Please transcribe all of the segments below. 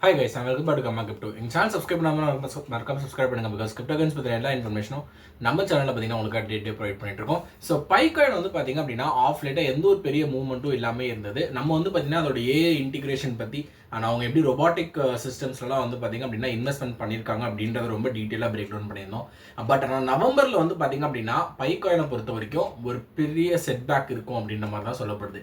Hi guys, I'm welcome back to Gamma Crypto. In channel subscribe மறக்காம subscribe பண்ணுங்க because crypto coins பத்தின எல்லா இன்ஃபர்மேஷனும் நம்ம சேனல்ல பாத்தீங்கன்னா உங்களுக்கு டே ப்ரொவைட் பண்ணிட்டு இருக்கோம். ஸோ பைகாயின் வந்து பாத்தீங்க அப்படின்னா ஆஃப் லேட்டா எந்த ஒரு பெரிய மூவ்மெண்ட்டும் இல்லாம இருந்தது. நம்ம வந்து பாத்தீங்கன்னா அதோட ஏஐ இன்டிகிரேஷன் பத்தி அவங்க எப்படி ரொபாட்டிக் சிஸ்டம்ஸ்லாம் வந்து பாத்தீங்க அப்படின்னா இன்வெஸ்ட்மெண்ட் பண்ணியிருக்காங்க அப்படின்றத ரொம்ப டீட்டெயிலாக பிரேக் டவுன் பண்ணியிருந்தோம். பட் ஆனால் நவம்பர்ல வந்து பாத்தீங்க அப்படின்னா பைகாயினை பொறுத்த வரைக்கும் ஒரு பெரிய செட்பேக் இருக்கும் அப்படின்ற மாதிரி தான் சொல்லப்படுது.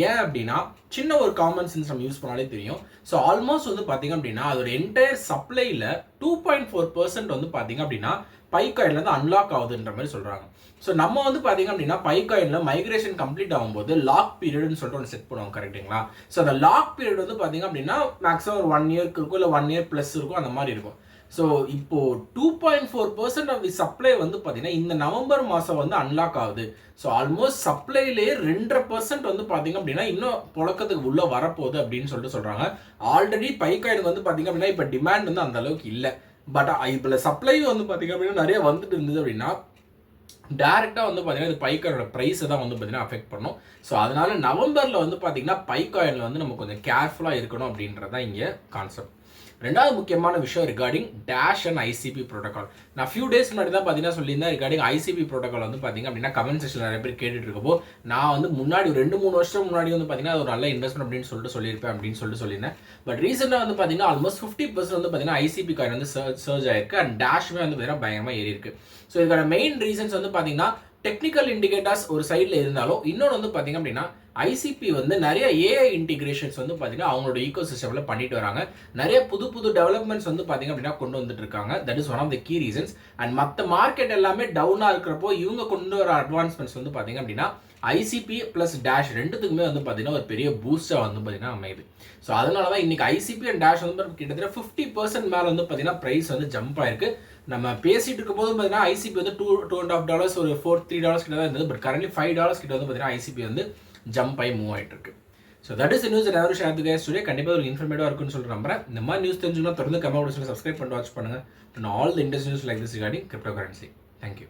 ஏன் அப்படின்னா சின்ன ஒரு காமன் சென்ஸ் நம்ம யூஸ் பண்ணாலே தெரியும். ஸோ ஆல்மோஸ்ட் வந்து பார்த்தீங்க அப்படின்னா அதோட என்டையர் சப்ளைல 2.4% வந்து பார்த்தீங்க அப்படின்னா பைகாயின்லேருந்து அன்லாக் ஆகுதுன்ற மாதிரி சொல்கிறாங்க. ஸோ நம்ம வந்து பார்த்தீங்க அப்படின்னா பைகாயினில் மைக்ரேஷன் கம்ப்ளீட் ஆகும்போது லாக் பீரியட்னு சொல்லிட்டு ஒன்று செட் பண்ணுவோம் கரெக்டுங்களா. ஸோ அந்த லாக் பீரியட் வந்து பார்த்தீங்க அப்படின்னா மேக்ஸிமம் ஒரு 1 இயர்க்கு இருக்கும், இல்லை 1 இயர் ப்ளஸ் இருக்கும், அந்த மாதிரி இருக்கும். ஸோ இப்போ 2.4% ஆஃப் தி சப்ளை வந்து பார்த்தீங்கன்னா இந்த நவம்பர் மாதம் வந்து அன்லாக் ஆகுது. ஸோ ஆல்மோஸ்ட் சப்ளைலேயே 2.5% வந்து பார்த்தீங்க அப்படின்னா இன்னும் புழக்கத்துக்கு உள்ள வரப்போகுது அப்படின்னு சொல்லிட்டு சொல்கிறாங்க. ஆல்ரெடி பைகாயினுக்கு வந்து பார்த்தீங்க அப்படின்னா இப்போ டிமாண்ட் வந்து அந்த அளவுக்கு இல்லை. பட் இப்போ சப்ளையும் வந்து பார்த்தீங்க அப்படின்னா நிறைய வந்துட்டு இருந்தது அப்படின்னா டேரெக்டாக வந்து பார்த்தீங்கன்னா இது பைகாயினோட ப்ரைஸை தான் வந்து பார்த்தீங்கன்னா அஃபெக்ட் பண்ணும். ஸோ அதனால நவம்பரில் வந்து பார்த்தீங்கன்னா பைகாயினில் வந்து நம்ம கொஞ்சம் கேர்ஃபுல்லாக இருக்கணும் அப்படின்றது தான் இங்கே கான்செப்ட். ரெண்டாவது முக்கியமான விஷயம் regarding dash and ICP protocol. நான் ஃபியூ டேஸ் முன்னாடி தான் பார்த்தீங்கன்னா சொல்லியிருந்தேன் ரிகார்டிங் ஐசிபி ப்ரோட்டோகால் வந்து பார்த்தீங்க அப்படின்னா கமெண்ட் செக்ஷன் நிறைய பேர் கேட்டுட்டு இருக்கப்போ நான் வந்து முன்னாடி 2-3 வருஷம் முன்னாடி வந்து பார்த்தீங்கன்னா அது ஒரு நல்ல இன்வெஸ்ட்மெண்ட் அப்படின்னு சொல்லிட்டு சொல்லியிருப்பேன் அப்படின்னு சொல்லியிருந்தேன். பட் ரீசெண்டாக வந்து பார்த்தீங்கன்னா ஆல்மோஸ்ட் 50% வந்து பார்த்தீங்கன்னா ஐசிபி காயின் வந்து சர்ஜ் ஆயிருக்கு அண்ட் டேஷ்மே வந்து பார்த்தீங்கன்னா பயங்கரமாக ஏறி இருக்கு. ஸோ இதுக்கான மெயின் ரீசன்ஸ் வந்து பார்த்தீங்கன்னா டெக்னிக்கல் இண்டிகேட்டர்ஸ் ஒரு சைடில் இருந்தாலும் இன்னொன்று வந்து பார்த்தீங்க அப்படின்னா ஐசிபி வந்து நிறைய ஏஐ இன்டிகிரேஷன்ஸ் வந்து பார்த்தீங்கன்னா அவங்களோட ஈகோ சிஸ்டமில் பண்ணிட்டு வராங்க. நிறைய புது டெவலப்மெண்ட்ஸ் வந்து பார்த்தீங்க அப்படின்னா கொண்டு வந்துட்டு இருக்காங்க. That is one of the key reasons. And மற்ற மார்க்கெட் எல்லாமே டவுனாக இருக்கிறப்போ இவங்க கொண்டு வர அட்வான்ஸ்மெண்ட்ஸ் வந்து பார்த்தீங்க அப்படின்னா ஐசிபி ப்ளஸ் டேஷ் ரெண்டுத்துக்குமே வந்து பார்த்தீங்கன்னா ஒரு பெரிய பூஸ்டாக வந்து பார்த்தீங்கன்னா அமையுது. ஸோ அதனால தான் இன்னைக்கு ஐசிபி அண்ட் டேஷ் வந்து கிட்டத்தட்ட 50% மேலே வந்து பார்த்தீங்கன்னா ப்ரைஸ் வந்து ஜம்ப் ஆயிருக்கு. நம்ம பேசிட்டு இருக்கும் போது பார்த்தீங்கன்னா ஐசிபி வந்து $2.5 ஒரு $3 கிட்ட தான் இருந்தது. பட் கரண்ட்லி $5 கிட்ட வந்து பார்த்தீங்கன்னா ஐசிபி வந்து ஜம்ப் ஆகி மூவ் ஆகிட்டு இருக்கு. ஸோ தட் இஸ் நியூஸ் எல்லாரும் ஷேர் டு கைஸ் டுடே. கண்டிப்பாக ஒரு இன்ஃபர்மேட்டிவாக இருக்குன்னு சொல்லிட்டு நம்புறேன். இந்த மாதிரி நியூஸ் தெரிஞ்சுன்னா தொடர்ந்து கமெண்ட் சப்ஸ்கிரைப் பண்ணி வாட்ச் பண்ணுங்க. All the industry news like this regarding crypto currency. Thank you.